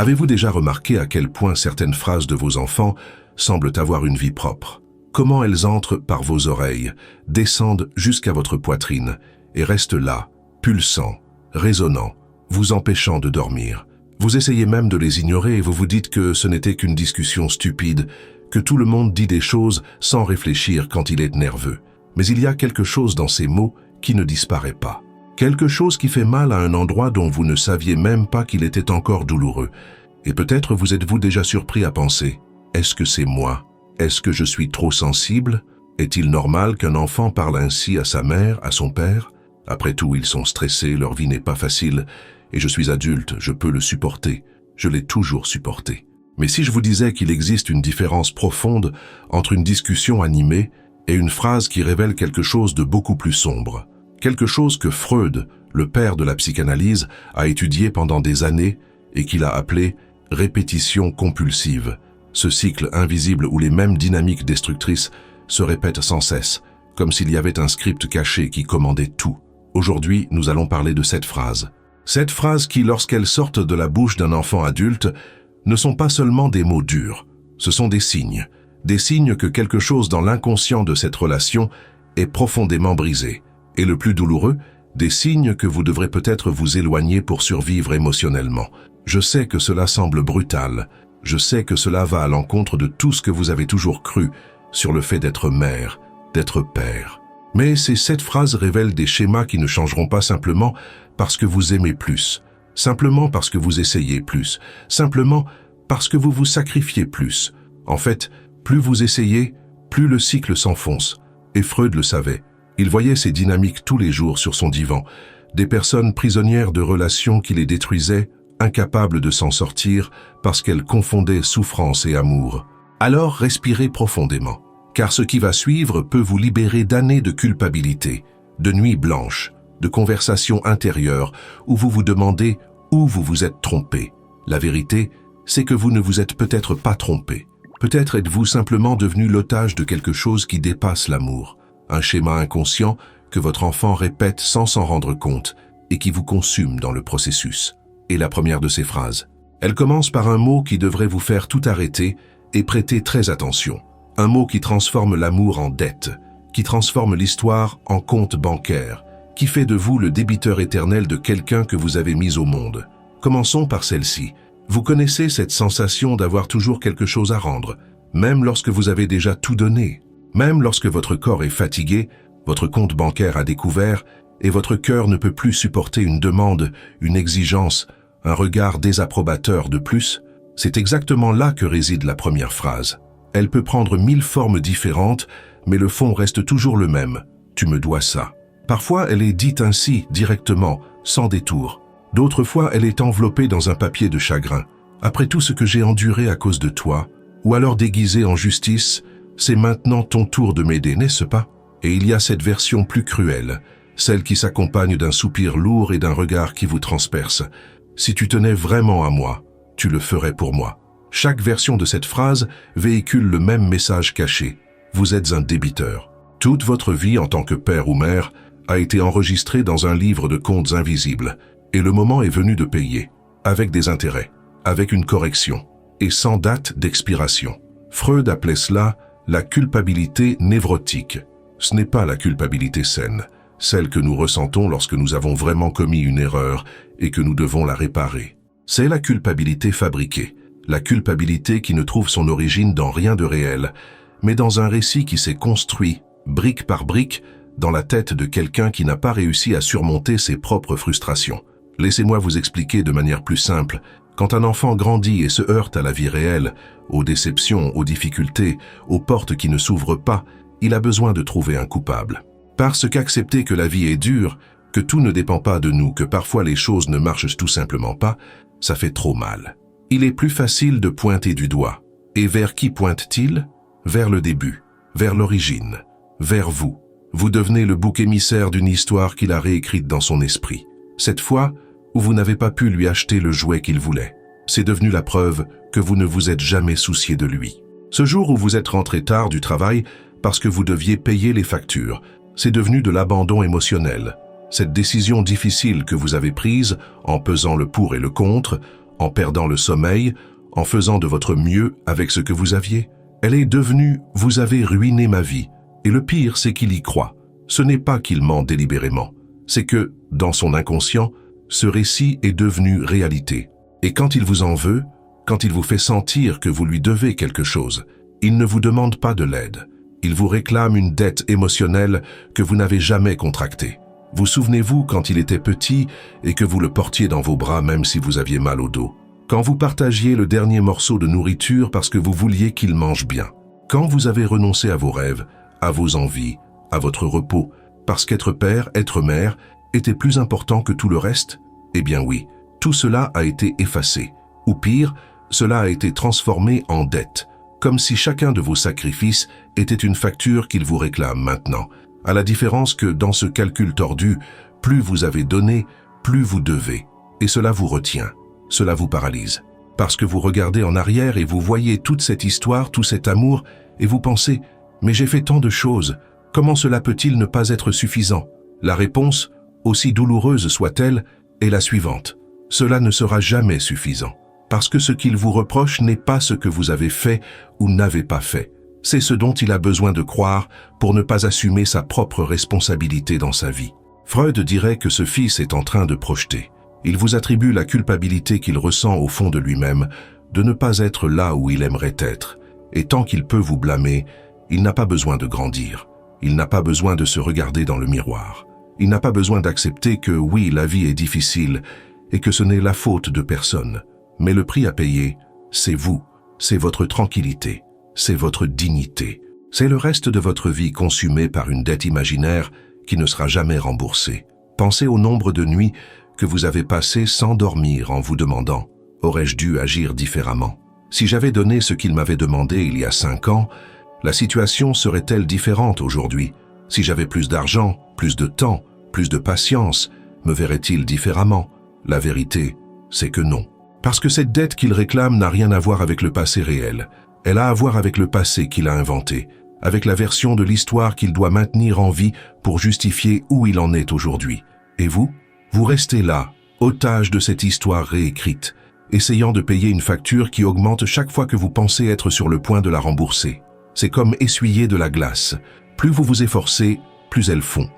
Avez-vous déjà remarqué à quel point certaines phrases de vos enfants semblent avoir une vie propre? Comment elles entrent par vos oreilles, descendent jusqu'à votre poitrine et restent là, pulsant, résonnant, vous empêchant de dormir. Vous essayez même de les ignorer et vous vous dites que ce n'était qu'une discussion stupide, que tout le monde dit des choses sans réfléchir quand il est nerveux. Mais il y a quelque chose dans ces mots qui ne disparaît pas. Quelque chose qui fait mal à un endroit dont vous ne saviez même pas qu'il était encore douloureux. Et peut-être vous êtes-vous déjà surpris à penser, est-ce que c'est moi? Est-ce que je suis trop sensible? Est-il normal qu'un enfant parle ainsi à sa mère, à son père? Après tout, ils sont stressés, leur vie n'est pas facile, et je suis adulte, je peux le supporter. Je l'ai toujours supporté. Mais si je vous disais qu'il existe une différence profonde entre une discussion animée et une phrase qui révèle quelque chose de beaucoup plus sombre, quelque chose que Freud, le père de la psychanalyse, a étudié pendant des années et qu'il a appelé « répétition compulsive », ce cycle invisible où les mêmes dynamiques destructrices se répètent sans cesse, comme s'il y avait un script caché qui commandait tout. Aujourd'hui, nous allons parler de cette phrase. Cette phrase qui, lorsqu'elle sort de la bouche d'un enfant adulte, ne sont pas seulement des mots durs, ce sont des signes que quelque chose dans l'inconscient de cette relation est profondément brisé. Et le plus douloureux, des signes que vous devrez peut-être vous éloigner pour survivre émotionnellement. Je sais que cela semble brutal, je sais que cela va à l'encontre de tout ce que vous avez toujours cru sur le fait d'être mère, d'être père. Mais ces 7 phrases révèlent des schémas qui ne changeront pas simplement parce que vous aimez plus, simplement parce que vous essayez plus, simplement parce que vous vous sacrifiez plus. En fait, plus vous essayez, plus le cycle s'enfonce. Et Freud le savait. Il voyait ces dynamiques tous les jours sur son divan, des personnes prisonnières de relations qui les détruisaient, incapables de s'en sortir parce qu'elles confondaient souffrance et amour. Alors respirez profondément, car ce qui va suivre peut vous libérer d'années de culpabilité, de nuits blanches, de conversations intérieures où vous vous demandez où vous vous êtes trompé. La vérité, c'est que vous ne vous êtes peut-être pas trompé. Peut-être êtes-vous simplement devenu l'otage de quelque chose qui dépasse l'amour. Un schéma inconscient que votre enfant répète sans s'en rendre compte et qui vous consume dans le processus. Et la première de ces phrases. Elle commence par un mot qui devrait vous faire tout arrêter et prêter très attention. Un mot qui transforme l'amour en dette, qui transforme l'histoire en compte bancaire, qui fait de vous le débiteur éternel de quelqu'un que vous avez mis au monde. Commençons par celle-ci. Vous connaissez cette sensation d'avoir toujours quelque chose à rendre, même lorsque vous avez déjà tout donné. Même lorsque votre corps est fatigué, votre compte bancaire a découvert et votre cœur ne peut plus supporter une demande, une exigence, un regard désapprobateur de plus, c'est exactement là que réside la première phrase. Elle peut prendre 1000 formes différentes, mais le fond reste toujours le même. Tu me dois ça. Parfois, elle est dite ainsi, directement, sans détour. D'autres fois, elle est enveloppée dans un papier de chagrin. Après tout ce que j'ai enduré à cause de toi, ou alors déguisée en justice, c'est maintenant ton tour de m'aider, n'est-ce pas? Et il y a cette version plus cruelle, celle qui s'accompagne d'un soupir lourd et d'un regard qui vous transperce. Si tu tenais vraiment à moi, tu le ferais pour moi. Chaque version de cette phrase véhicule le même message caché. Vous êtes un débiteur. Toute votre vie en tant que père ou mère a été enregistrée dans un livre de comptes invisibles. Et le moment est venu de payer, avec des intérêts, avec une correction, et sans date d'expiration. Freud appelait cela la culpabilité névrotique. Ce n'est pas la culpabilité saine, celle que nous ressentons lorsque nous avons vraiment commis une erreur et que nous devons la réparer. C'est la culpabilité fabriquée, la culpabilité qui ne trouve son origine dans rien de réel, mais dans un récit qui s'est construit, brique par brique, dans la tête de quelqu'un qui n'a pas réussi à surmonter ses propres frustrations. Laissez-moi vous expliquer de manière plus simple. Quand un enfant grandit et se heurte à la vie réelle, aux déceptions, aux difficultés, aux portes qui ne s'ouvrent pas, il a besoin de trouver un coupable. Parce qu'accepter que la vie est dure, que tout ne dépend pas de nous, que parfois les choses ne marchent tout simplement pas, ça fait trop mal. Il est plus facile de pointer du doigt. Et vers qui pointe-t-il? Vers le début, vers l'origine, vers vous. Vous devenez le bouc émissaire d'une histoire qu'il a réécrite dans son esprit. Cette fois, où vous n'avez pas pu lui acheter le jouet qu'il voulait. C'est devenu la preuve que vous ne vous êtes jamais soucié de lui. Ce jour où vous êtes rentré tard du travail parce que vous deviez payer les factures, c'est devenu de l'abandon émotionnel. Cette décision difficile que vous avez prise, en pesant le pour et le contre, en perdant le sommeil, en faisant de votre mieux avec ce que vous aviez. Elle est devenue « vous avez ruiné ma vie ». Et le pire, c'est qu'il y croit. Ce n'est pas qu'il ment délibérément. C'est que, dans son inconscient, ce récit est devenu réalité. Et quand il vous en veut, quand il vous fait sentir que vous lui devez quelque chose, il ne vous demande pas de l'aide. Il vous réclame une dette émotionnelle que vous n'avez jamais contractée. Vous souvenez-vous quand il était petit et que vous le portiez dans vos bras même si vous aviez mal au dos? Quand vous partagiez le dernier morceau de nourriture parce que vous vouliez qu'il mange bien? Quand vous avez renoncé à vos rêves, à vos envies, à votre repos, parce qu'être père, être mère, était plus important que tout le reste? Eh bien oui, tout cela a été effacé. Ou pire, cela a été transformé en dette, comme si chacun de vos sacrifices était une facture qu'il vous réclame maintenant. À la différence que dans ce calcul tordu, plus vous avez donné, plus vous devez. Et cela vous retient, cela vous paralyse. Parce que vous regardez en arrière et vous voyez toute cette histoire, tout cet amour, et vous pensez « mais j'ai fait tant de choses, comment cela peut-il ne pas être suffisant ?» La réponse, aussi douloureuse soit-elle, est la suivante. Cela ne sera jamais suffisant. Parce que ce qu'il vous reproche n'est pas ce que vous avez fait ou n'avez pas fait. C'est ce dont il a besoin de croire pour ne pas assumer sa propre responsabilité dans sa vie. Freud dirait que ce fils est en train de projeter. Il vous attribue la culpabilité qu'il ressent au fond de lui-même de ne pas être là où il aimerait être. Et tant qu'il peut vous blâmer, il n'a pas besoin de grandir. Il n'a pas besoin de se regarder dans le miroir. Il n'a pas besoin d'accepter que oui, la vie est difficile et que ce n'est la faute de personne. Mais le prix à payer, c'est vous, c'est votre tranquillité, c'est votre dignité. C'est le reste de votre vie consumé par une dette imaginaire qui ne sera jamais remboursée. Pensez au nombre de nuits que vous avez passées sans dormir en vous demandant « aurais-je dû agir différemment ?» Si j'avais donné ce qu'il m'avait demandé il y a 5 ans, la situation serait-elle différente aujourd'hui? Si j'avais plus d'argent, plus de temps, plus de patience, me verrait-il différemment? La vérité, c'est que non. Parce que cette dette qu'il réclame n'a rien à voir avec le passé réel. Elle a à voir avec le passé qu'il a inventé, avec la version de l'histoire qu'il doit maintenir en vie pour justifier où il en est aujourd'hui. Et vous? Vous restez là, otage de cette histoire réécrite, essayant de payer une facture qui augmente chaque fois que vous pensez être sur le point de la rembourser. C'est comme essuyer de la glace. Plus vous vous efforcez, plus elle fond.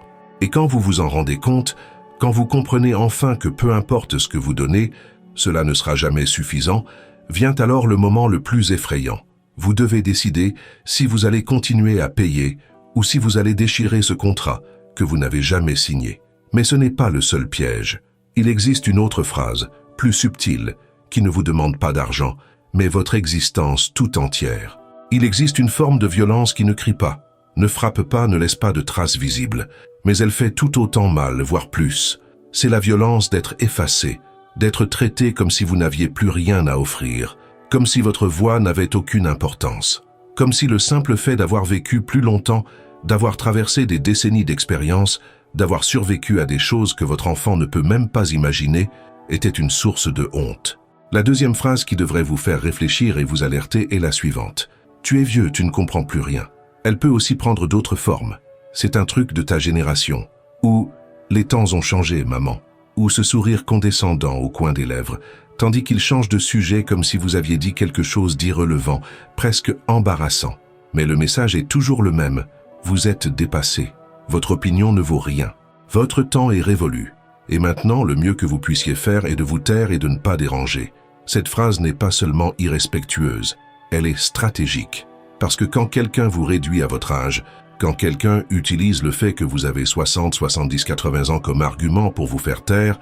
Et quand vous vous en rendez compte, quand vous comprenez enfin que peu importe ce que vous donnez, cela ne sera jamais suffisant, vient alors le moment le plus effrayant. Vous devez décider si vous allez continuer à payer ou si vous allez déchirer ce contrat que vous n'avez jamais signé. Mais ce n'est pas le seul piège. Il existe une autre phrase, plus subtile, qui ne vous demande pas d'argent, mais votre existence tout entière. Il existe une forme de violence qui ne crie pas, ne frappe pas, ne laisse pas de traces visibles, mais elle fait tout autant mal, voire plus. C'est la violence d'être effacé, d'être traité comme si vous n'aviez plus rien à offrir, comme si votre voix n'avait aucune importance, comme si le simple fait d'avoir vécu plus longtemps, d'avoir traversé des décennies d'expérience, d'avoir survécu à des choses que votre enfant ne peut même pas imaginer, était une source de honte. La deuxième phrase qui devrait vous faire réfléchir et vous alerter est la suivante. Tu es vieux, tu ne comprends plus rien. Elle peut aussi prendre d'autres formes. C'est un truc de ta génération. Ou les temps ont changé, maman. Ou ce sourire condescendant au coin des lèvres, tandis qu'il change de sujet comme si vous aviez dit quelque chose d'irrelevant, presque embarrassant. Mais le message est toujours le même. Vous êtes dépassé. Votre opinion ne vaut rien. Votre temps est révolu. Et maintenant, le mieux que vous puissiez faire est de vous taire et de ne pas déranger. Cette phrase n'est pas seulement irrespectueuse, elle est stratégique. Parce que quand quelqu'un vous réduit à votre âge, quand quelqu'un utilise le fait que vous avez 60, 70, 80 ans comme argument pour vous faire taire,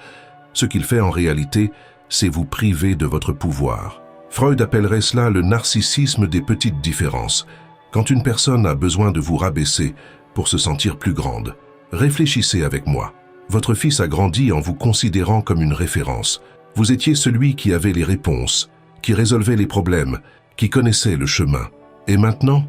ce qu'il fait en réalité, c'est vous priver de votre pouvoir. Freud appellerait cela le narcissisme des petites différences. Quand une personne a besoin de vous rabaisser pour se sentir plus grande, réfléchissez avec moi. Votre fils a grandi en vous considérant comme une référence. Vous étiez celui qui avait les réponses, qui résolvait les problèmes, qui connaissait le chemin. Et maintenant,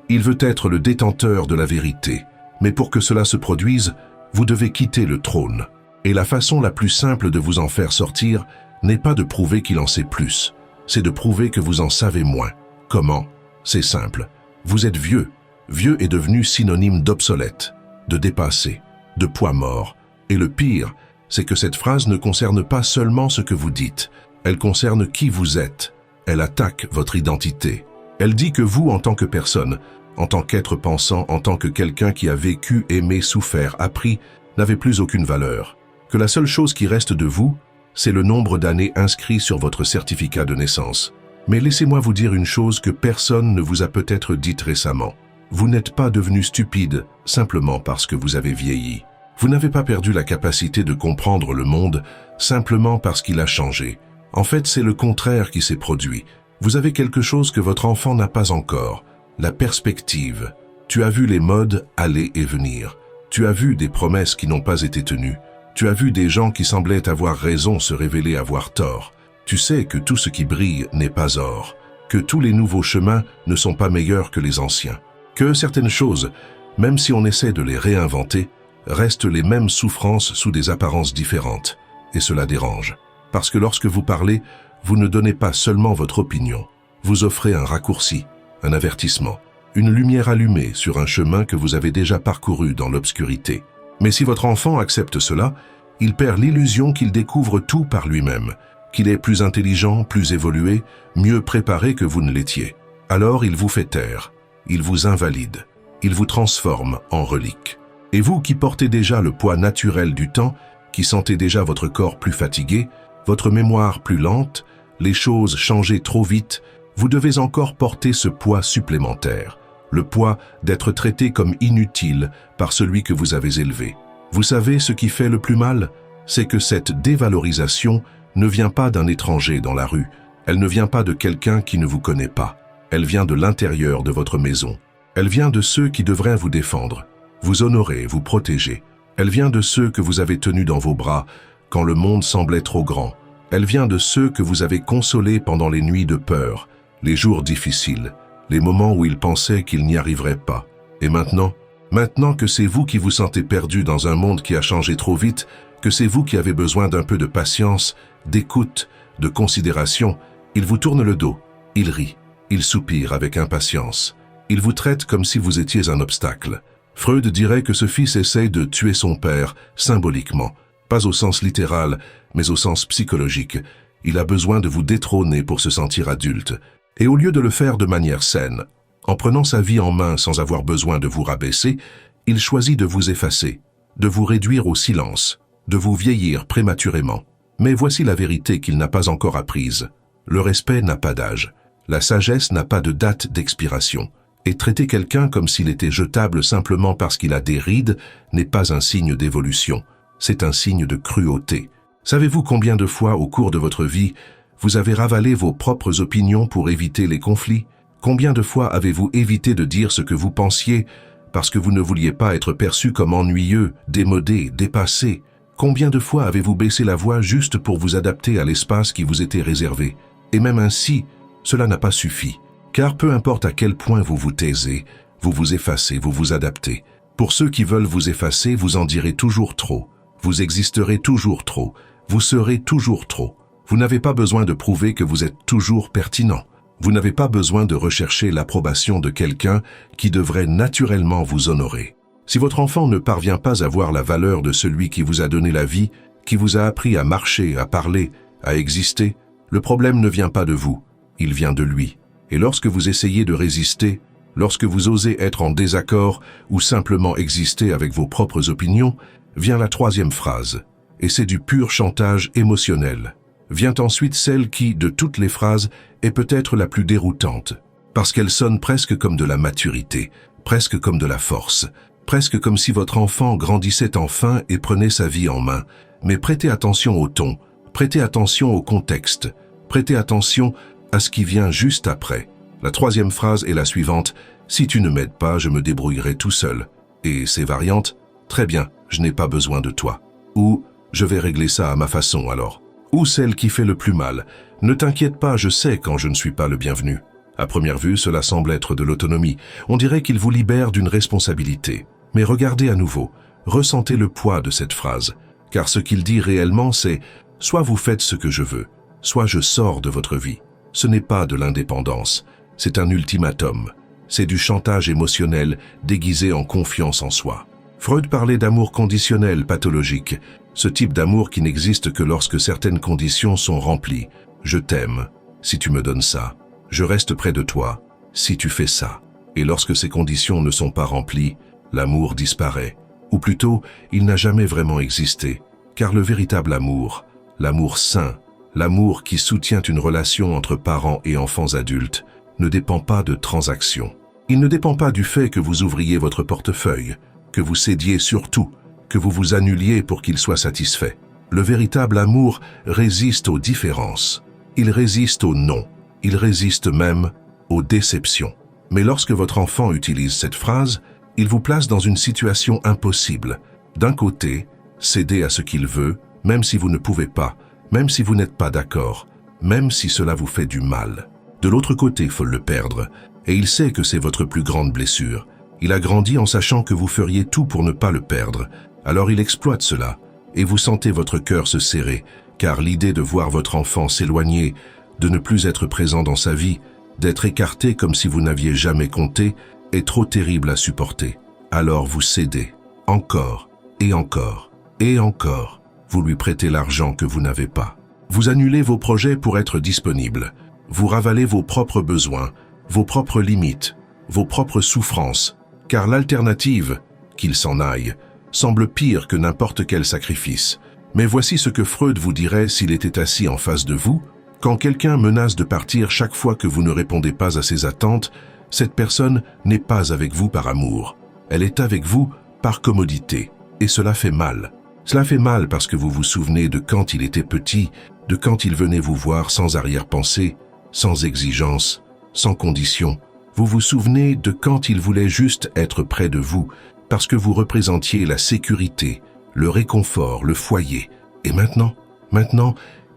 il veut être le détenteur de la vérité. Mais pour que cela se produise, vous devez quitter le trône. Et la façon la plus simple de vous en faire sortir n'est pas de prouver qu'il en sait plus, c'est de prouver que vous en savez moins. Comment? C'est simple. Vous êtes vieux. Vieux est devenu synonyme d'obsolète, de dépassé, de poids mort. Et le pire, c'est que cette phrase ne concerne pas seulement ce que vous dites, elle concerne qui vous êtes. Elle attaque votre identité. Elle dit que vous, en tant que personne, en tant qu'être pensant, en tant que quelqu'un qui a vécu, aimé, souffert, appris, n'avez plus aucune valeur. Que la seule chose qui reste de vous, c'est le nombre d'années inscrit sur votre certificat de naissance. Mais laissez-moi vous dire une chose que personne ne vous a peut-être dite récemment. Vous n'êtes pas devenu stupide simplement parce que vous avez vieilli. Vous n'avez pas perdu la capacité de comprendre le monde simplement parce qu'il a changé. En fait, c'est le contraire qui s'est produit. Vous avez quelque chose que votre enfant n'a pas encore, la perspective. Tu as vu les modes aller et venir. Tu as vu des promesses qui n'ont pas été tenues. Tu as vu des gens qui semblaient avoir raison se révéler avoir tort. Tu sais que tout ce qui brille n'est pas or, que tous les nouveaux chemins ne sont pas meilleurs que les anciens, que certaines choses, même si on essaie de les réinventer, restent les mêmes souffrances sous des apparences différentes. Et cela dérange. Parce que lorsque vous parlez, vous ne donnez pas seulement votre opinion. Vous offrez un raccourci, un avertissement, une lumière allumée sur un chemin que vous avez déjà parcouru dans l'obscurité. Mais si votre enfant accepte cela, il perd l'illusion qu'il découvre tout par lui-même, qu'il est plus intelligent, plus évolué, mieux préparé que vous ne l'étiez. Alors il vous fait taire, il vous invalide, il vous transforme en relique. Et vous qui portez déjà le poids naturel du temps, qui sentez déjà votre corps plus fatigué, votre mémoire plus lente, les choses changées trop vite, vous devez encore porter ce poids supplémentaire, le poids d'être traité comme inutile par celui que vous avez élevé. Vous savez ce qui fait le plus mal? C'est que cette dévalorisation ne vient pas d'un étranger dans la rue, elle ne vient pas de quelqu'un qui ne vous connaît pas, elle vient de l'intérieur de votre maison, elle vient de ceux qui devraient vous défendre, vous honorer, vous protéger, elle vient de ceux que vous avez tenus dans vos bras quand le monde semblait trop grand, elle vient de ceux que vous avez consolés pendant les nuits de peur, les jours difficiles, les moments où ils pensaient qu'ils n'y arriveraient pas. Et maintenant que c'est vous qui vous sentez perdu dans un monde qui a changé trop vite, que c'est vous qui avez besoin d'un peu de patience, d'écoute, de considération, il vous tourne le dos, il rit, il soupire avec impatience, il vous traite comme si vous étiez un obstacle. Freud dirait que ce fils essaye de tuer son père, symboliquement, pas au sens littéral, mais au sens psychologique. Il a besoin de vous détrôner pour se sentir adulte. Et au lieu de le faire de manière saine, en prenant sa vie en main sans avoir besoin de vous rabaisser, il choisit de vous effacer, de vous réduire au silence, de vous vieillir prématurément. Mais voici la vérité qu'il n'a pas encore apprise. Le respect n'a pas d'âge. La sagesse n'a pas de date d'expiration. Et traiter quelqu'un comme s'il était jetable simplement parce qu'il a des rides n'est pas un signe d'évolution. C'est un signe de cruauté. Savez-vous combien de fois au cours de votre vie, vous avez ravalé vos propres opinions pour éviter les conflits? Combien de fois avez-vous évité de dire ce que vous pensiez parce que vous ne vouliez pas être perçu comme ennuyeux, démodé, dépassé? Combien de fois avez-vous baissé la voix juste pour vous adapter à l'espace qui vous était réservé? Et même ainsi, cela n'a pas suffi. Car peu importe à quel point vous vous taisez, vous vous effacez, vous vous adaptez. Pour ceux qui veulent vous effacer, vous en direz toujours trop. Vous existerez toujours trop. Vous serez toujours trop. Vous n'avez pas besoin de prouver que vous êtes toujours pertinent. Vous n'avez pas besoin de rechercher l'approbation de quelqu'un qui devrait naturellement vous honorer. Si votre enfant ne parvient pas à voir la valeur de celui qui vous a donné la vie, qui vous a appris à marcher, à parler, à exister, le problème ne vient pas de vous, il vient de lui. Et lorsque vous essayez de résister, lorsque vous osez être en désaccord ou simplement exister avec vos propres opinions, vient la troisième phrase. Et c'est du pur chantage émotionnel. Vient ensuite celle qui, de toutes les phrases, est peut-être la plus déroutante, parce qu'elle sonne presque comme de la maturité, presque comme de la force, presque comme si votre enfant grandissait enfin et prenait sa vie en main. Mais prêtez attention au ton, prêtez attention au contexte, prêtez attention à ce qui vient juste après. La troisième phrase est la suivante: « Si tu ne m'aides pas, je me débrouillerai tout seul. » Et ces variantes: « Très bien, je n'ai pas besoin de toi. » Ou « Je vais régler ça à ma façon alors. » Ou celle qui fait le plus mal: « Ne t'inquiète pas, je sais quand je ne suis pas le bienvenu. » À première vue, cela semble être de l'autonomie. On dirait qu'il vous libère d'une responsabilité. Mais regardez à nouveau, ressentez le poids de cette phrase. Car ce qu'il dit réellement, c'est « Soit vous faites ce que je veux, soit je sors de votre vie. » Ce n'est pas de l'indépendance, c'est un ultimatum. C'est du chantage émotionnel déguisé en confiance en soi. Freud parlait d'amour conditionnel pathologique, ce type d'amour qui n'existe que lorsque certaines conditions sont remplies. Je t'aime, si tu me donnes ça. Je reste près de toi, si tu fais ça. Et lorsque ces conditions ne sont pas remplies, l'amour disparaît. Ou plutôt, il n'a jamais vraiment existé. Car le véritable amour, l'amour sain, l'amour qui soutient une relation entre parents et enfants adultes, ne dépend pas de transactions. Il ne dépend pas du fait que vous ouvriez votre portefeuille, que vous cédiez sur tout, que vous vous annuliez pour qu'il soit satisfait. Le véritable amour résiste aux différences. Il résiste aux non. Il résiste même aux déceptions. Mais lorsque votre enfant utilise cette phrase, il vous place dans une situation impossible. D'un côté, céder à ce qu'il veut, même si vous ne pouvez pas, même si vous n'êtes pas d'accord, même si cela vous fait du mal. De l'autre côté, il faut le perdre, et il sait que c'est votre plus grande blessure. Il a grandi en sachant que vous feriez tout pour ne pas le perdre, alors il exploite cela, et vous sentez votre cœur se serrer, car l'idée de voir votre enfant s'éloigner, de ne plus être présent dans sa vie, d'être écarté comme si vous n'aviez jamais compté, est trop terrible à supporter. Alors vous cédez, encore, et encore, et encore. Vous lui prêtez l'argent que vous n'avez pas. Vous annulez vos projets pour être disponible. Vous ravalez vos propres besoins, vos propres limites, vos propres souffrances, car l'alternative, qu'il s'en aille, semble pire que n'importe quel sacrifice. Mais voici ce que Freud vous dirait s'il était assis en face de vous. Quand quelqu'un menace de partir chaque fois que vous ne répondez pas à ses attentes, cette personne n'est pas avec vous par amour. Elle est avec vous par commodité. Et cela fait mal. Cela fait mal parce que vous vous souvenez de quand il était petit, de quand il venait vous voir sans arrière-pensée, sans exigence, sans condition. Vous vous souvenez de quand il voulait juste être près de vous, parce que vous représentiez la sécurité, le réconfort, le foyer. Et maintenant,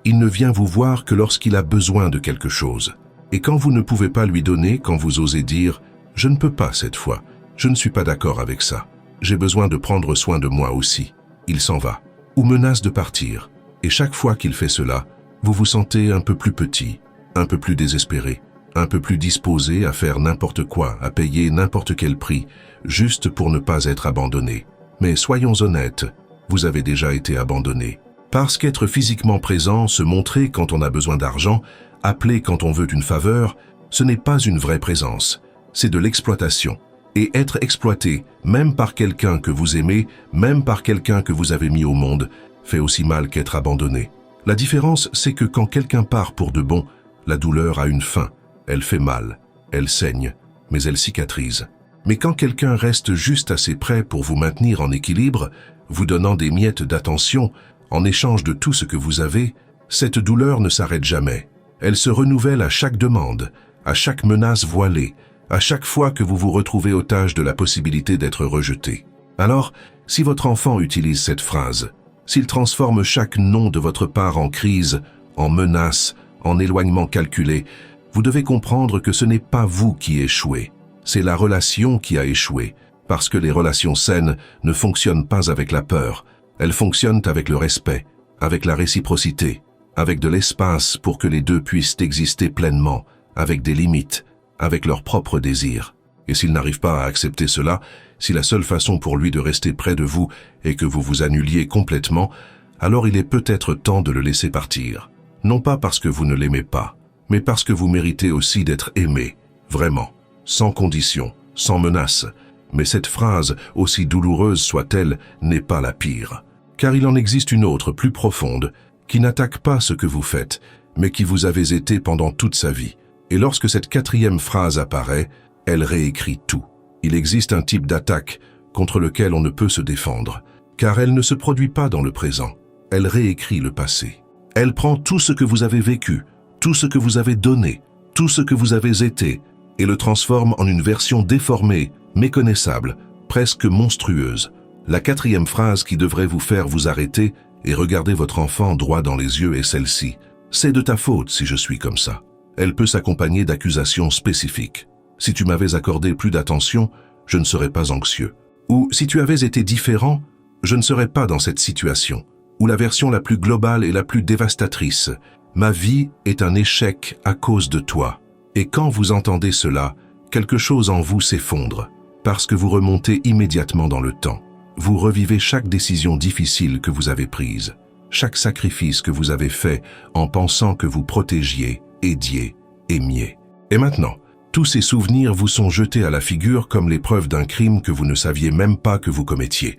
il ne vient vous voir que lorsqu'il a besoin de quelque chose. Et quand vous ne pouvez pas lui donner, quand vous osez dire « Je ne peux pas cette fois, je ne suis pas d'accord avec ça, j'ai besoin de prendre soin de moi aussi », il s'en va, ou menace de partir. Et chaque fois qu'il fait cela, vous vous sentez un peu plus petit, un peu plus désespéré, un peu plus disposé à faire n'importe quoi, à payer n'importe quel prix, juste pour ne pas être abandonné. Mais soyons honnêtes, vous avez déjà été abandonné. Parce qu'être physiquement présent, se montrer quand on a besoin d'argent, appeler quand on veut une faveur, ce n'est pas une vraie présence, c'est de l'exploitation. Et être exploité, même par quelqu'un que vous aimez, même par quelqu'un que vous avez mis au monde, fait aussi mal qu'être abandonné. La différence, c'est que quand quelqu'un part pour de bon, la douleur a une fin. Elle fait mal, elle saigne, mais elle cicatrise. Mais quand quelqu'un reste juste assez près pour vous maintenir en équilibre, vous donnant des miettes d'attention, en échange de tout ce que vous avez, cette douleur ne s'arrête jamais. Elle se renouvelle à chaque demande, à chaque menace voilée, à chaque fois que vous vous retrouvez otage de la possibilité d'être rejeté. Alors, si votre enfant utilise cette phrase, s'il transforme chaque non de votre part en crise, en menace, en éloignement calculé, vous devez comprendre que ce n'est pas vous qui échouez, c'est la relation qui a échoué, parce que les relations saines ne fonctionnent pas avec la peur, elles fonctionnent avec le respect, avec la réciprocité, avec de l'espace pour que les deux puissent exister pleinement, avec des limites, avec leurs propres désirs. Et s'il n'arrive pas à accepter cela, si la seule façon pour lui de rester près de vous est que vous vous annuliez complètement, alors il est peut-être temps de le laisser partir. Non pas parce que vous ne l'aimez pas, mais parce que vous méritez aussi d'être aimé, vraiment, sans condition, sans menace. Mais cette phrase, aussi douloureuse soit-elle, n'est pas la pire. Car il en existe une autre, plus profonde, qui n'attaque pas ce que vous faites, mais qui vous avez été pendant toute sa vie. Et lorsque cette quatrième phrase apparaît, elle réécrit tout. Il existe un type d'attaque contre lequel on ne peut se défendre, car elle ne se produit pas dans le présent. Elle réécrit le passé. Elle prend tout ce que vous avez vécu, tout ce que vous avez donné, tout ce que vous avez été, et le transforme en une version déformée, méconnaissable, presque monstrueuse. La quatrième phrase qui devrait vous faire vous arrêter et regarder votre enfant droit dans les yeux est celle-ci. « C'est de ta faute si je suis comme ça ». Elle peut s'accompagner d'accusations spécifiques. Si tu m'avais accordé plus d'attention, je ne serais pas anxieux. Ou si tu avais été différent, je ne serais pas dans cette situation. Ou la version la plus globale et la plus dévastatrice. Ma vie est un échec à cause de toi. Et quand vous entendez cela, quelque chose en vous s'effondre, parce que vous remontez immédiatement dans le temps. vous revivez chaque décision difficile que vous avez prise, chaque sacrifice que vous avez fait en pensant que vous protégiez, aidiez, aimiez. Et maintenant, tous ces souvenirs vous sont jetés à la figure comme les preuves d'un crime que vous ne saviez même pas que vous commettiez.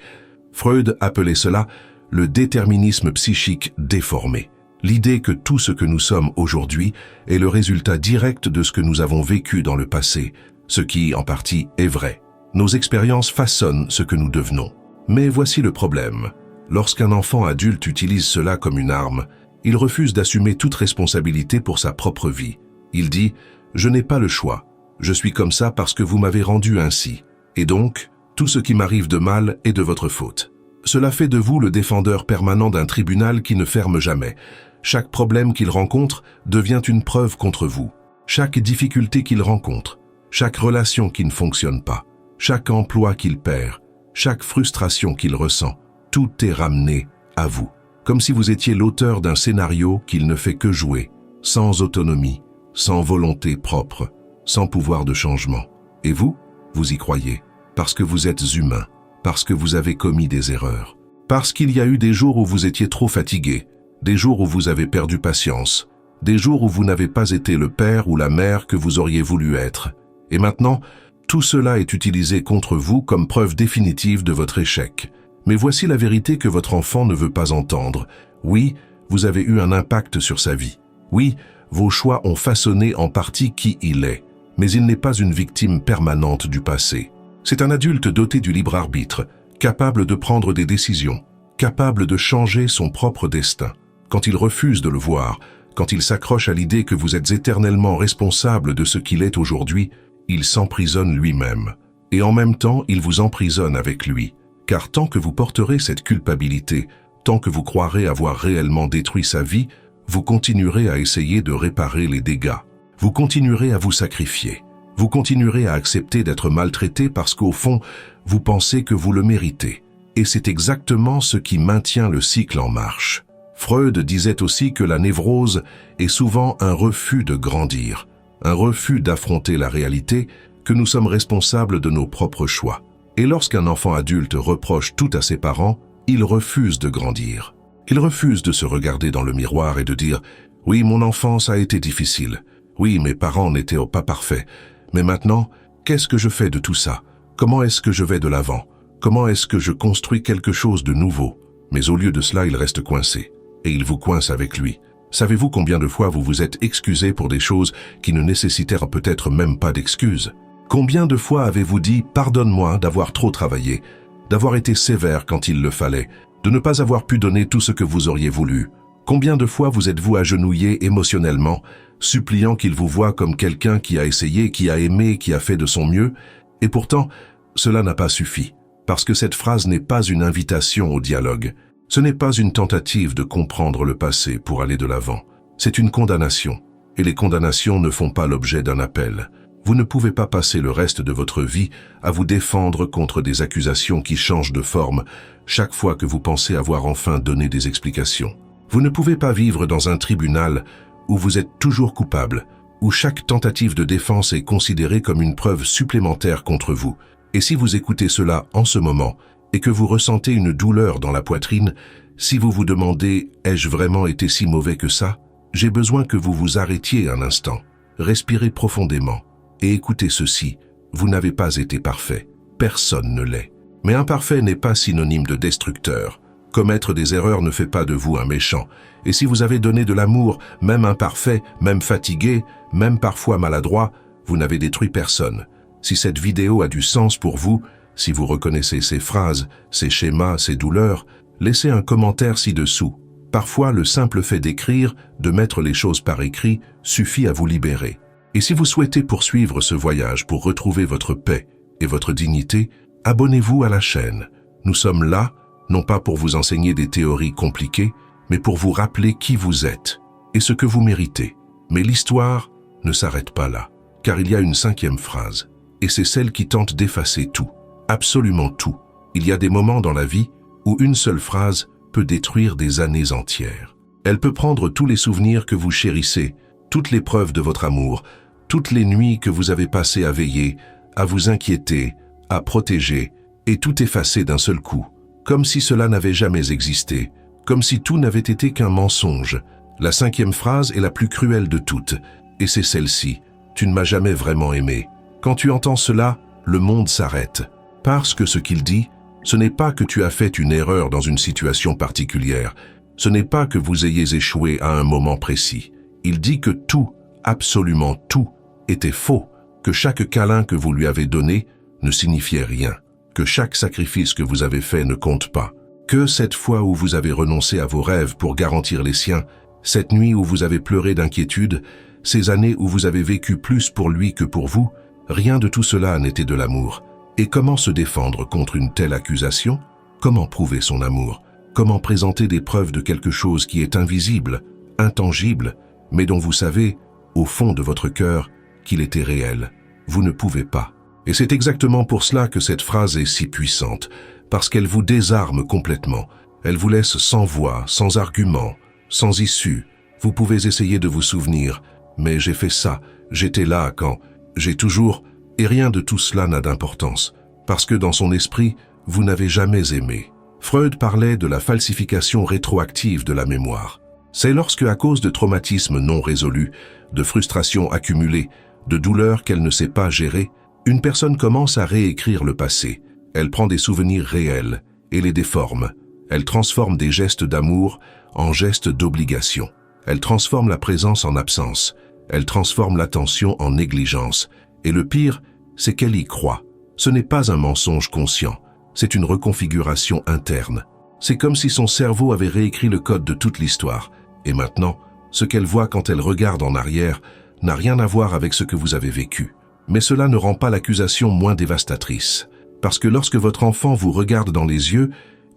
Freud appelait cela le déterminisme psychique déformé. L'idée que tout ce que nous sommes aujourd'hui est le résultat direct de ce que nous avons vécu dans le passé, ce qui, en partie, est vrai. Nos expériences façonnent ce que nous devenons. Mais voici le problème. Lorsqu'un enfant adulte utilise cela comme une arme, il refuse d'assumer toute responsabilité pour sa propre vie. Il dit « Je n'ai pas le choix. Je suis comme ça parce que vous m'avez rendu ainsi. Et donc, tout ce qui m'arrive de mal est de votre faute. » Cela fait de vous le défendeur permanent d'un tribunal qui ne ferme jamais. Chaque problème qu'il rencontre devient une preuve contre vous. Chaque difficulté qu'il rencontre, chaque relation qui ne fonctionne pas, chaque emploi qu'il perd, chaque frustration qu'il ressent, tout est ramené à vous. Comme si vous étiez l'auteur d'un scénario qu'il ne fait que jouer, sans autonomie, sans volonté propre, sans pouvoir de changement. Et vous, vous y croyez, parce que vous êtes humain, parce que vous avez commis des erreurs, parce qu'il y a eu des jours où vous étiez trop fatigué, des jours où vous avez perdu patience, des jours où vous n'avez pas été le père ou la mère que vous auriez voulu être. Et maintenant, tout cela est utilisé contre vous comme preuve définitive de votre échec. Mais voici la vérité que votre enfant ne veut pas entendre. Oui, vous avez eu un impact sur sa vie. Oui, vos choix ont façonné en partie qui il est. Mais il n'est pas une victime permanente du passé. C'est un adulte doté du libre arbitre, capable de prendre des décisions, capable de changer son propre destin. Quand il refuse de le voir, quand il s'accroche à l'idée que vous êtes éternellement responsable de ce qu'il est aujourd'hui, il s'emprisonne lui-même. Et en même temps, il vous emprisonne avec lui. Car tant que vous porterez cette culpabilité, tant que vous croirez avoir réellement détruit sa vie, vous continuerez à essayer de réparer les dégâts. Vous continuerez à vous sacrifier. Vous continuerez à accepter d'être maltraité parce qu'au fond, vous pensez que vous le méritez. Et c'est exactement ce qui maintient le cycle en marche. Freud disait aussi que la névrose est souvent un refus de grandir, un refus d'affronter la réalité, que nous sommes responsables de nos propres choix. Et lorsqu'un enfant adulte reproche tout à ses parents, il refuse de grandir. Il refuse de se regarder dans le miroir et de dire « Oui, mon enfance a été difficile. Oui, mes parents n'étaient pas parfaits. Mais maintenant, qu'est-ce que je fais de tout ça? Comment est-ce que je vais de l'avant? Comment est-ce que je construis quelque chose de nouveau ?» Mais au lieu de cela, il reste coincé. Et il vous coince avec lui. Savez-vous combien de fois vous vous êtes excusé pour des choses qui ne nécessitèrent peut-être même pas d'excuses? Combien de fois avez-vous dit « Pardonne-moi d'avoir trop travaillé, d'avoir été sévère quand il le fallait, de ne pas avoir pu donner tout ce que vous auriez voulu ?» Combien de fois vous êtes-vous agenouillé émotionnellement, suppliant qu'il vous voie comme quelqu'un qui a essayé, qui a aimé, qui a fait de son mieux? Et pourtant, cela n'a pas suffi, parce que cette phrase n'est pas une invitation au dialogue. Ce n'est pas une tentative de comprendre le passé pour aller de l'avant. C'est une condamnation, et les condamnations ne font pas l'objet d'un appel. Vous ne pouvez pas passer le reste de votre vie à vous défendre contre des accusations qui changent de forme chaque fois que vous pensez avoir enfin donné des explications. Vous ne pouvez pas vivre dans un tribunal où vous êtes toujours coupable, où chaque tentative de défense est considérée comme une preuve supplémentaire contre vous. Et si vous écoutez cela en ce moment, et que vous ressentez une douleur dans la poitrine, si vous vous demandez « Ai-je vraiment été si mauvais que ça ?» J'ai besoin que vous vous arrêtiez un instant, respirez profondément, et écoutez ceci, vous n'avez pas été parfait, personne ne l'est. Mais imparfait n'est pas synonyme de destructeur. Commettre des erreurs ne fait pas de vous un méchant. Et si vous avez donné de l'amour, même imparfait, même fatigué, même parfois maladroit, vous n'avez détruit personne. Si cette vidéo a du sens pour vous, si vous reconnaissez ces phrases, ces schémas, ces douleurs, laissez un commentaire ci-dessous. Parfois, le simple fait d'écrire, de mettre les choses par écrit, suffit à vous libérer. Et si vous souhaitez poursuivre ce voyage pour retrouver votre paix et votre dignité, abonnez-vous à la chaîne. Nous sommes là, non pas pour vous enseigner des théories compliquées, mais pour vous rappeler qui vous êtes et ce que vous méritez. Mais l'histoire ne s'arrête pas là, car il y a une 5e phrase, et c'est celle qui tente d'effacer tout, absolument tout. Il y a des moments dans la vie où une seule phrase peut détruire des années entières. Elle peut prendre tous les souvenirs que vous chérissez, toutes les preuves de votre amour, toutes les nuits que vous avez passées à veiller, à vous inquiéter, à protéger, et tout effacer d'un seul coup, comme si cela n'avait jamais existé, comme si tout n'avait été qu'un mensonge. La 5e phrase est la plus cruelle de toutes, et c'est celle-ci. Tu ne m'as jamais vraiment aimé. Quand tu entends cela, le monde s'arrête. Parce que ce qu'il dit, ce n'est pas que tu as fait une erreur dans une situation particulière. Ce n'est pas que vous ayez échoué à un moment précis. Il dit que tout, absolument tout, était faux, que chaque câlin que vous lui avez donné ne signifiait rien, que chaque sacrifice que vous avez fait ne compte pas, que cette fois où vous avez renoncé à vos rêves pour garantir les siens, cette nuit où vous avez pleuré d'inquiétude, ces années où vous avez vécu plus pour lui que pour vous, rien de tout cela n'était de l'amour. Et comment se défendre contre une telle accusation? Comment prouver son amour? Comment présenter des preuves de quelque chose qui est invisible, intangible, mais dont vous savez, au fond de votre cœur, qu'il était réel? Vous ne pouvez pas. Et c'est exactement pour cela que cette phrase est si puissante, parce qu'elle vous désarme complètement. Elle vous laisse sans voix, sans argument, sans issue. Vous pouvez essayer de vous souvenir, mais j'ai fait ça, j'étais là quand, j'ai toujours, et rien de tout cela n'a d'importance, parce que dans son esprit, vous n'avez jamais aimé. Freud parlait de la falsification rétroactive de la mémoire. C'est lorsque, à cause de traumatismes non résolus, de frustrations accumulées, de douleurs qu'elle ne sait pas gérer, une personne commence à réécrire le passé. Elle prend des souvenirs réels et les déforme. Elle transforme des gestes d'amour en gestes d'obligation. Elle transforme la présence en absence. Elle transforme l'attention en négligence. Et le pire, c'est qu'elle y croit. Ce n'est pas un mensonge conscient, c'est une reconfiguration interne. C'est comme si son cerveau avait réécrit le code de toute l'histoire. Et maintenant, ce qu'elle voit quand elle regarde en arrière n'a rien à voir avec ce que vous avez vécu. Mais cela ne rend pas l'accusation moins dévastatrice. Parce que lorsque votre enfant vous regarde dans les yeux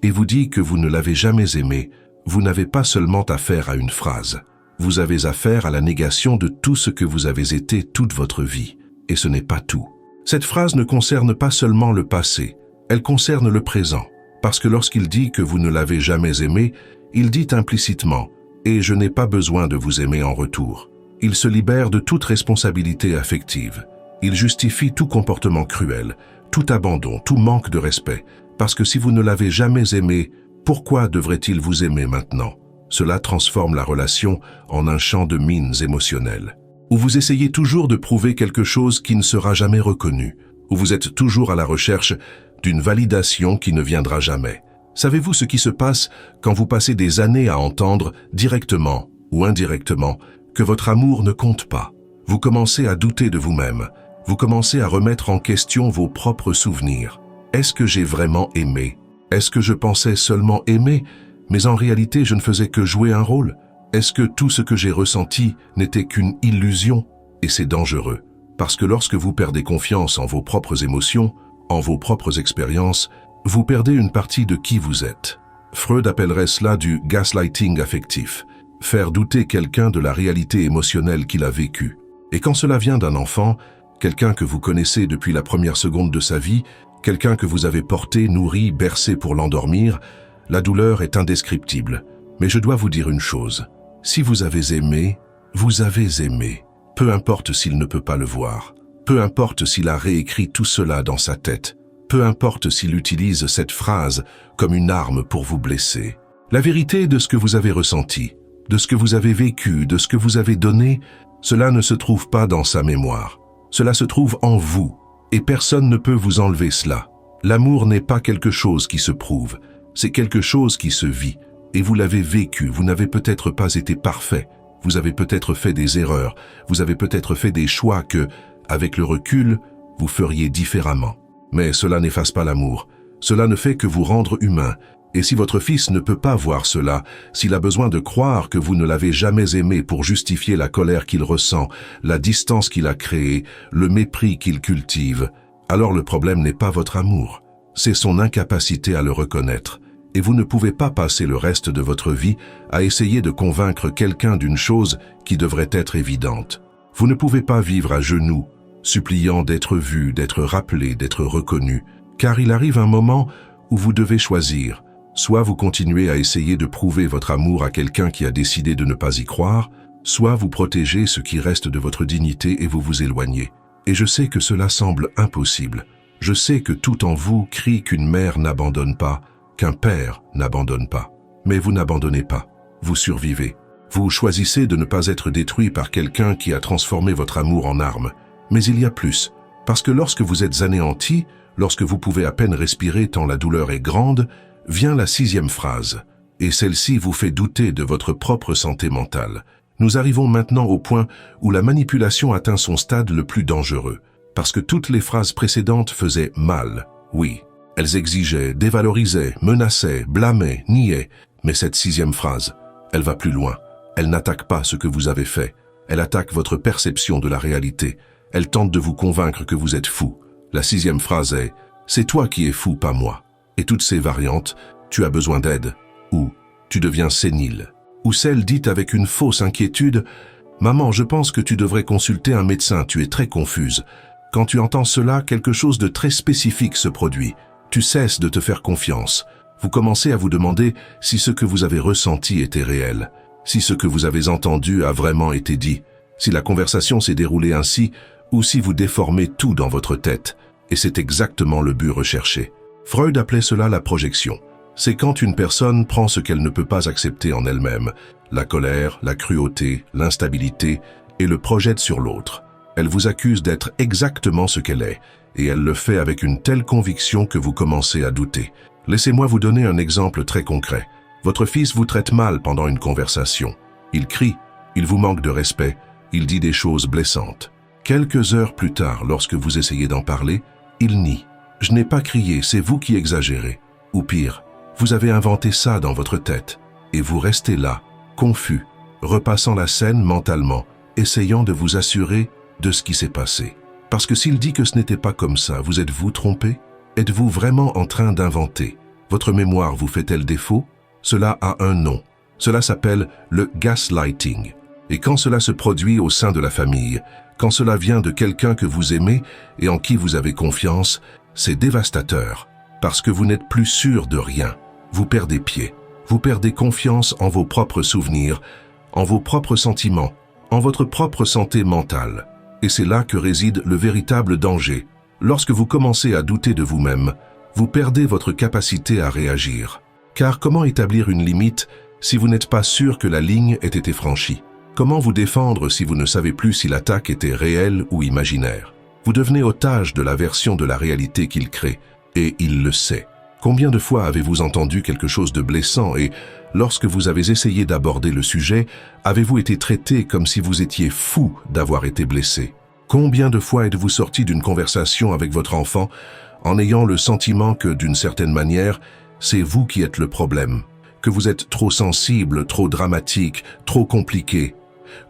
et vous dit que vous ne l'avez jamais aimé, vous n'avez pas seulement affaire à une phrase. Vous avez affaire à la négation de tout ce que vous avez été toute votre vie. Et ce n'est pas tout. Cette phrase ne concerne pas seulement le passé, elle concerne le présent. Parce que lorsqu'il dit que vous ne l'avez jamais aimé, il dit implicitement « et je n'ai pas besoin de vous aimer en retour ». Il se libère de toute responsabilité affective. Il justifie tout comportement cruel, tout abandon, tout manque de respect. Parce que si vous ne l'avez jamais aimé, pourquoi devrait-il vous aimer maintenant? Cela transforme la relation en un champ de mines émotionnelles, où vous essayez toujours de prouver quelque chose qui ne sera jamais reconnu, où vous êtes toujours à la recherche d'une validation qui ne viendra jamais. Savez-vous ce qui se passe quand vous passez des années à entendre, directement ou indirectement, que votre amour ne compte pas? Vous commencez à douter de vous-même, vous commencez à remettre en question vos propres souvenirs. Est-ce que j'ai vraiment aimé? Est-ce que je pensais seulement aimer, mais en réalité je ne faisais que jouer un rôle? Est-ce que tout ce que j'ai ressenti n'était qu'une illusion? Et c'est dangereux, parce que lorsque vous perdez confiance en vos propres émotions, en vos propres expériences, vous perdez une partie de qui vous êtes. Freud appellerait cela du gaslighting affectif, faire douter quelqu'un de la réalité émotionnelle qu'il a vécue. Et quand cela vient d'un enfant, quelqu'un que vous connaissez depuis la première seconde de sa vie, quelqu'un que vous avez porté, nourri, bercé pour l'endormir, la douleur est indescriptible. Mais je dois vous dire une chose. Si vous avez aimé, vous avez aimé. Peu importe s'il ne peut pas le voir. Peu importe s'il a réécrit tout cela dans sa tête. Peu importe s'il utilise cette phrase comme une arme pour vous blesser. La vérité de ce que vous avez ressenti, de ce que vous avez vécu, de ce que vous avez donné, cela ne se trouve pas dans sa mémoire. Cela se trouve en vous. Et personne ne peut vous enlever cela. L'amour n'est pas quelque chose qui se prouve, c'est quelque chose qui se vit. Et vous l'avez vécu, vous n'avez peut-être pas été parfait, vous avez peut-être fait des erreurs, vous avez peut-être fait des choix que, avec le recul, vous feriez différemment. Mais cela n'efface pas l'amour, cela ne fait que vous rendre humain. Et si votre fils ne peut pas voir cela, s'il a besoin de croire que vous ne l'avez jamais aimé pour justifier la colère qu'il ressent, la distance qu'il a créée, le mépris qu'il cultive, alors le problème n'est pas votre amour, c'est son incapacité à le reconnaître. Et vous ne pouvez pas passer le reste de votre vie à essayer de convaincre quelqu'un d'une chose qui devrait être évidente. Vous ne pouvez pas vivre à genoux, suppliant d'être vu, d'être rappelé, d'être reconnu, car il arrive un moment où vous devez choisir. Soit vous continuez à essayer de prouver votre amour à quelqu'un qui a décidé de ne pas y croire, soit vous protégez ce qui reste de votre dignité et vous vous éloignez. Et je sais que cela semble impossible, Je sais que tout en vous crie qu'une mère n'abandonne pas, qu'un père n'abandonne pas. Mais vous n'abandonnez pas, vous survivez. Vous choisissez de ne pas être détruit par quelqu'un qui a transformé votre amour en arme. Mais il y a plus, parce que lorsque vous êtes anéanti, lorsque vous pouvez à peine respirer tant la douleur est grande, vient la 6e phrase. Et celle-ci vous fait douter de votre propre santé mentale. Nous arrivons maintenant au point où la manipulation atteint son stade le plus dangereux. Parce que toutes les phrases précédentes faisaient mal, oui. Elles exigeaient, dévalorisaient, menaçaient, blâmaient, niaient. Mais cette 6e phrase, elle va plus loin. Elle n'attaque pas ce que vous avez fait. Elle attaque votre perception de la réalité. Elle tente de vous convaincre que vous êtes fou. La 6e phrase est « C'est toi qui es fou, pas moi ». Et toutes ces variantes, « Tu as besoin d'aide » ou « Tu deviens sénile » ou celle dite avec une fausse inquiétude « Maman, je pense que tu devrais consulter un médecin, tu es très confuse ». Quand tu entends cela, quelque chose de très spécifique se produit. Tu cesses de te faire confiance. Vous commencez à vous demander si ce que vous avez ressenti était réel, si ce que vous avez entendu a vraiment été dit, si la conversation s'est déroulée ainsi, ou si vous déformez tout dans votre tête. Et c'est exactement le but recherché. Freud appelait cela la projection. C'est quand une personne prend ce qu'elle ne peut pas accepter en elle-même, la colère, la cruauté, l'instabilité, et le projette sur l'autre. Elle vous accuse d'être exactement ce qu'elle est, et elle le fait avec une telle conviction que vous commencez à douter. Laissez-moi vous donner un exemple très concret. Votre fils vous traite mal pendant une conversation. Il crie, il vous manque de respect, il dit des choses blessantes. Quelques heures plus tard, lorsque vous essayez d'en parler, il nie. « Je n'ai pas crié, c'est vous qui exagérez. » Ou pire, vous avez inventé ça dans votre tête. Et vous restez là, confus, repassant la scène mentalement, essayant de vous assurer de ce qui s'est passé. Parce que s'il dit que ce n'était pas comme ça, vous êtes-vous trompé? Êtes-vous vraiment en train d'inventer? Votre mémoire vous fait-elle défaut? Cela a un nom. Cela s'appelle le gaslighting. Et quand cela se produit au sein de la famille, quand cela vient de quelqu'un que vous aimez et en qui vous avez confiance, c'est dévastateur. Parce que vous n'êtes plus sûr de rien. Vous perdez pied. Vous perdez confiance en vos propres souvenirs, en vos propres sentiments, en votre propre santé mentale. Et c'est là que réside le véritable danger. Lorsque vous commencez à douter de vous-même, vous perdez votre capacité à réagir. Car comment établir une limite si vous n'êtes pas sûr que la ligne ait été franchie? Comment vous défendre si vous ne savez plus si l'attaque était réelle ou imaginaire? Vous devenez otage de la version de la réalité qu'il crée, et il le sait. Combien de fois avez-vous entendu quelque chose de blessant et, lorsque vous avez essayé d'aborder le sujet, avez-vous été traité comme si vous étiez fou d'avoir été blessé? Combien de fois êtes-vous sorti d'une conversation avec votre enfant en ayant le sentiment que, d'une certaine manière, c'est vous qui êtes le problème, que vous êtes trop sensible, trop dramatique, trop compliqué?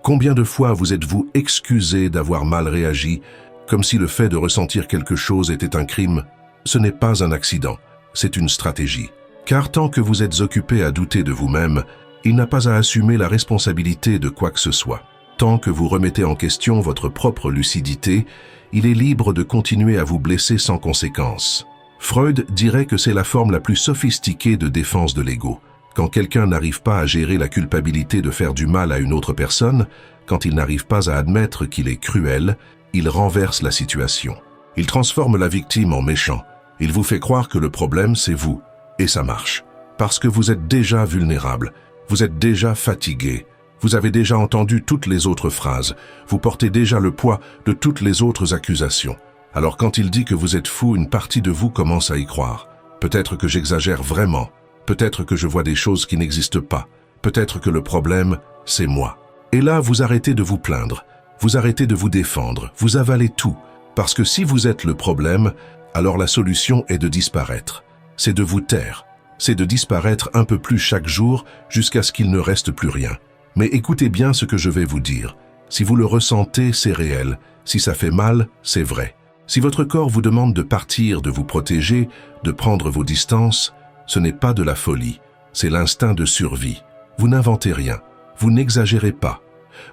Combien de fois vous êtes-vous excusé d'avoir mal réagi, comme si le fait de ressentir quelque chose était un crime? Ce n'est pas un accident, c'est une stratégie. Car tant que vous êtes occupé à douter de vous-même, il n'a pas à assumer la responsabilité de quoi que ce soit. Tant que vous remettez en question votre propre lucidité, il est libre de continuer à vous blesser sans conséquence. Freud dirait que c'est la forme la plus sophistiquée de défense de l'ego. Quand quelqu'un n'arrive pas à gérer la culpabilité de faire du mal à une autre personne, quand il n'arrive pas à admettre qu'il est cruel, il renverse la situation. Il transforme la victime en méchant. Il vous fait croire que le problème, c'est vous. Et ça marche. Parce que vous êtes déjà vulnérable, vous êtes déjà fatigué, vous avez déjà entendu toutes les autres phrases, vous portez déjà le poids de toutes les autres accusations. Alors quand il dit que vous êtes fou, une partie de vous commence à y croire. Peut-être que j'exagère vraiment, peut-être que je vois des choses qui n'existent pas, peut-être que le problème, c'est moi. Et là, vous arrêtez de vous plaindre, vous arrêtez de vous défendre, vous avalez tout. Parce que si vous êtes le problème, alors la solution est de disparaître. C'est de vous taire. C'est de disparaître un peu plus chaque jour jusqu'à ce qu'il ne reste plus rien. Mais écoutez bien ce que je vais vous dire. Si vous le ressentez, c'est réel. Si ça fait mal, c'est vrai. Si votre corps vous demande de partir, de vous protéger, de prendre vos distances, ce n'est pas de la folie. C'est l'instinct de survie. Vous n'inventez rien. Vous n'exagérez pas.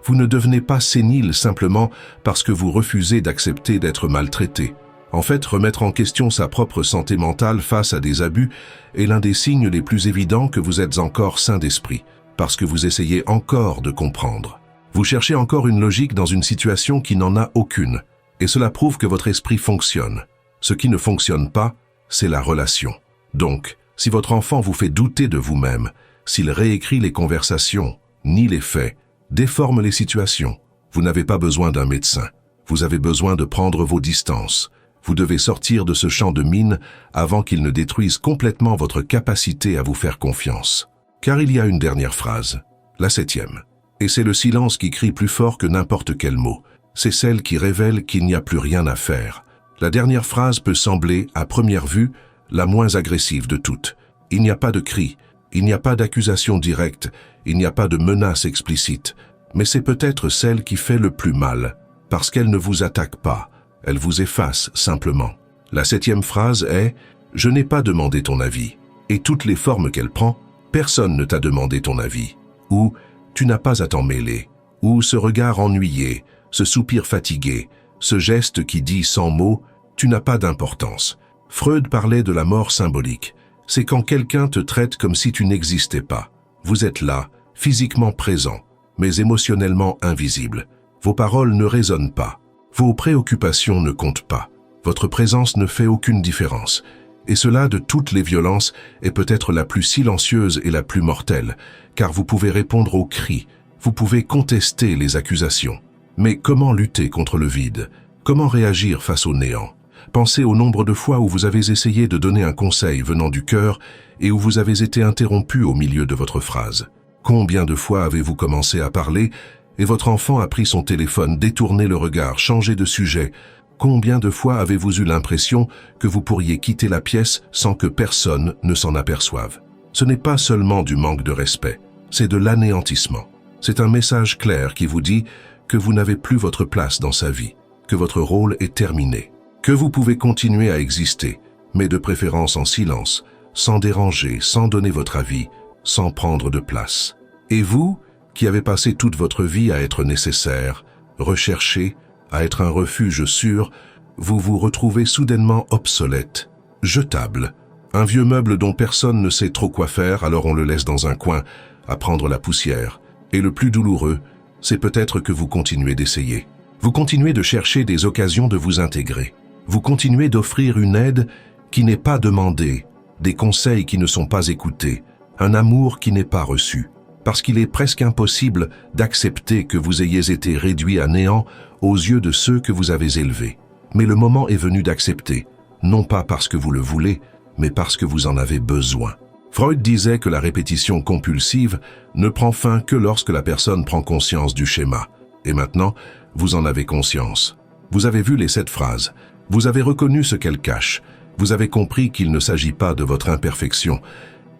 Vous ne devenez pas sénile simplement parce que vous refusez d'accepter d'être maltraité. En fait, remettre en question sa propre santé mentale face à des abus est l'un des signes les plus évidents que vous êtes encore sain d'esprit, parce que vous essayez encore de comprendre. Vous cherchez encore une logique dans une situation qui n'en a aucune, et cela prouve que votre esprit fonctionne. Ce qui ne fonctionne pas, c'est la relation. Donc, si votre enfant vous fait douter de vous-même, s'il réécrit les conversations, nie les faits, déforme les situations, vous n'avez pas besoin d'un médecin. Vous avez besoin de prendre vos distances. Vous devez sortir de ce champ de mine avant qu'il ne détruise complètement votre capacité à vous faire confiance. Car il y a une dernière phrase, la 7e. Et c'est le silence qui crie plus fort que n'importe quel mot. C'est celle qui révèle qu'il n'y a plus rien à faire. La dernière phrase peut sembler, à première vue, la moins agressive de toutes. Il n'y a pas de cri, il n'y a pas d'accusation directe, il n'y a pas de menace explicite. Mais c'est peut-être celle qui fait le plus mal, parce qu'elle ne vous attaque pas, elle vous efface simplement. La 7e phrase est « Je n'ai pas demandé ton avis ». Et toutes les formes qu'elle prend, personne ne t'a demandé ton avis. Ou « Tu n'as pas à t'en mêler ». Ou ce regard ennuyé, ce soupir fatigué, ce geste qui dit sans mots « Tu n'as pas d'importance ». Freud parlait de la mort symbolique. C'est quand quelqu'un te traite comme si tu n'existais pas. Vous êtes là, physiquement présent, mais émotionnellement invisible. Vos paroles ne résonnent pas. Vos préoccupations ne comptent pas. Votre présence ne fait aucune différence. Et cela, de toutes les violences, est peut-être la plus silencieuse et la plus mortelle, car vous pouvez répondre aux cris, vous pouvez contester les accusations. Mais comment lutter contre le vide? Comment réagir face au néant? Pensez au nombre de fois où vous avez essayé de donner un conseil venant du cœur et où vous avez été interrompu au milieu de votre phrase. Combien de fois avez-vous commencé à parler et votre enfant a pris son téléphone, détourné le regard, changé de sujet? Combien de fois avez-vous eu l'impression que vous pourriez quitter la pièce sans que personne ne s'en aperçoive? Ce n'est pas seulement du manque de respect, c'est de l'anéantissement. C'est un message clair qui vous dit que vous n'avez plus votre place dans sa vie, que votre rôle est terminé, que vous pouvez continuer à exister, mais de préférence en silence, sans déranger, sans donner votre avis, sans prendre de place. Et vous, qui avez passé toute votre vie à être nécessaire, recherché, à être un refuge sûr, vous vous retrouvez soudainement obsolète, jetable, un vieux meuble dont personne ne sait trop quoi faire, alors on le laisse dans un coin, à prendre la poussière. Et le plus douloureux, c'est peut-être que vous continuez d'essayer. Vous continuez de chercher des occasions de vous intégrer. Vous continuez d'offrir une aide qui n'est pas demandée, des conseils qui ne sont pas écoutés, un amour qui n'est pas reçu. Parce qu'il est presque impossible d'accepter que vous ayez été réduit à néant aux yeux de ceux que vous avez élevés. Mais le moment est venu d'accepter, non pas parce que vous le voulez, mais parce que vous en avez besoin. Freud disait que la répétition compulsive ne prend fin que lorsque la personne prend conscience du schéma. Et maintenant, vous en avez conscience. Vous avez vu les 7 phrases. Vous avez reconnu ce qu'elles cachent. Vous avez compris qu'il ne s'agit pas de votre imperfection.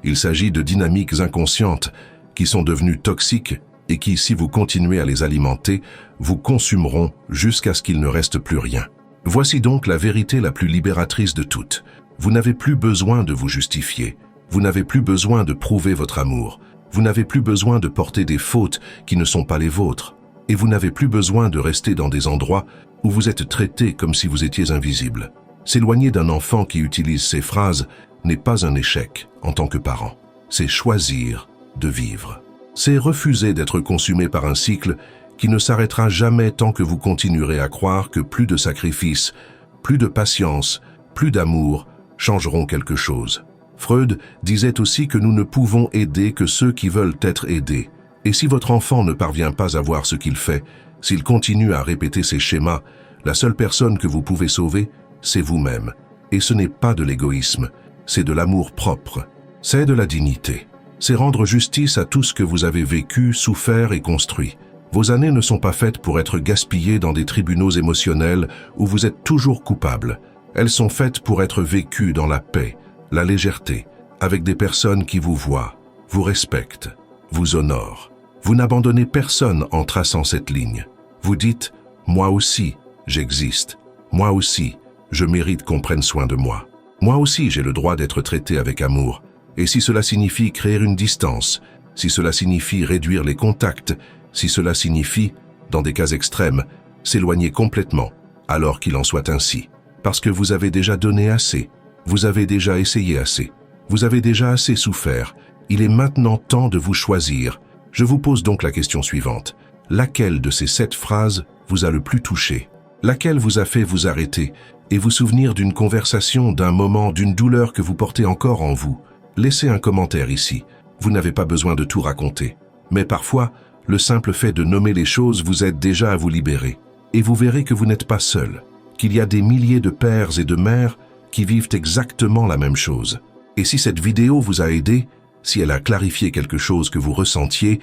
Il s'agit de dynamiques inconscientes qui sont devenues toxiques et qui, si vous continuez à les alimenter, vous consumeront jusqu'à ce qu'il ne reste plus rien. Voici donc la vérité la plus libératrice de toutes. Vous n'avez plus besoin de vous justifier. Vous n'avez plus besoin de prouver votre amour. Vous n'avez plus besoin de porter des fautes qui ne sont pas les vôtres. Et vous n'avez plus besoin de rester dans des endroits où vous êtes traité comme si vous étiez invisible. S'éloigner d'un enfant qui utilise ces phrases n'est pas un échec en tant que parent. C'est choisir de vivre. C'est refuser d'être consumé par un cycle qui ne s'arrêtera jamais tant que vous continuerez à croire que plus de sacrifices, plus de patience, plus d'amour changeront quelque chose. Freud disait aussi que nous ne pouvons aider que ceux qui veulent être aidés. Et si votre enfant ne parvient pas à voir ce qu'il fait, s'il continue à répéter ces schémas, la seule personne que vous pouvez sauver, c'est vous-même. Et ce n'est pas de l'égoïsme, c'est de l'amour propre, c'est de la dignité. C'est rendre justice à tout ce que vous avez vécu, souffert et construit. Vos années ne sont pas faites pour être gaspillées dans des tribunaux émotionnels où vous êtes toujours coupable. Elles sont faites pour être vécues dans la paix, la légèreté, avec des personnes qui vous voient, vous respectent, vous honorent. Vous n'abandonnez personne en traçant cette ligne. Vous dites « Moi aussi, j'existe. Moi aussi, je mérite qu'on prenne soin de moi. Moi aussi, j'ai le droit d'être traité avec amour. Et si cela signifie créer une distance, si cela signifie réduire les contacts, si cela signifie, dans des cas extrêmes, s'éloigner complètement, alors qu'il en soit ainsi. Parce que vous avez déjà donné assez, vous avez déjà essayé assez, vous avez déjà assez souffert. Il est maintenant temps de vous choisir. Je vous pose donc la question suivante. Laquelle de ces 7 phrases vous a le plus touché? Laquelle vous a fait vous arrêter et vous souvenir d'une conversation, d'un moment, d'une douleur que vous portez encore en vous? Laissez un commentaire ici. Vous n'avez pas besoin de tout raconter. Mais parfois, le simple fait de nommer les choses vous aide déjà à vous libérer. Et vous verrez que vous n'êtes pas seul, qu'il y a des milliers de pères et de mères qui vivent exactement la même chose. Et si cette vidéo vous a aidé, si elle a clarifié quelque chose que vous ressentiez,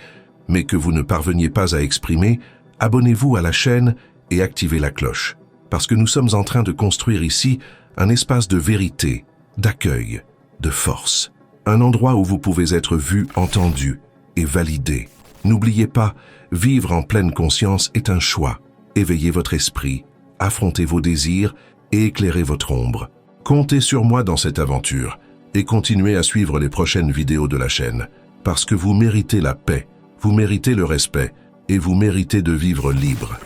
mais que vous ne parveniez pas à exprimer, abonnez-vous à la chaîne et activez la cloche. Parce que nous sommes en train de construire ici un espace de vérité, d'accueil, de force. Un endroit où vous pouvez être vu, entendu et validé. N'oubliez pas, vivre en pleine conscience est un choix. Éveillez votre esprit, affrontez vos désirs et éclairez votre ombre. Comptez sur moi dans cette aventure et continuez à suivre les prochaines vidéos de la chaîne. Parce que vous méritez la paix, vous méritez le respect et vous méritez de vivre libre.